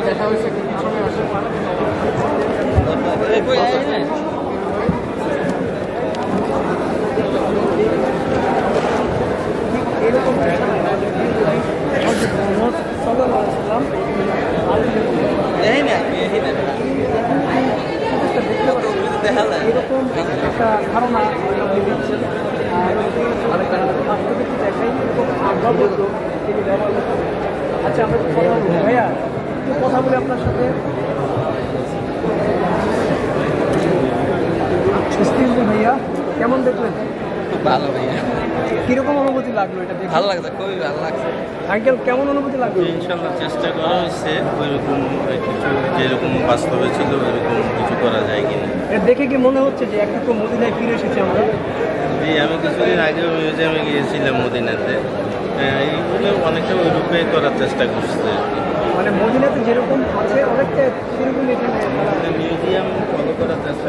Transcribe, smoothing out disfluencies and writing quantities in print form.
দেখা হয়েছে কি সময় আসে এরকম এরকম একটা ধারণা আচ্ছা আমরা কথা বলবো ভাইয়া একটু কথা বলি আপনার সাথে ভাইয়া কেমন দেখলেন? খুব ভালো ভাইয়া। কিরকম অনুভূতি লাগলো এটা দেখে? ভালো লাগছে, খুবই ভালো লাগছে। আঙ্কেল কেমন অনুভূতি লাগলো? ইনশাল্লাহ চেষ্টা করা হয়েছে ওইরকম কিছু, যেরকম বাস্তবে ছিল ওইরকম কিছু করা যায় কিনা। এটা দেখে কি মনে হচ্ছে যে একটু তো মদিনায় ফিরে এসেছি আমরা? জি, আমি কিছুদিন আগে মিউজিয়ামে গিয়েছিলাম মদিনাতে, এইগুলো অনেকটা ওইরূপে করার চেষ্টা করছে। মানে মদিনাতে যেরকম আছে অনেকটা সেরকম এখানে মিউজিয়াম ফলো করার চেষ্টা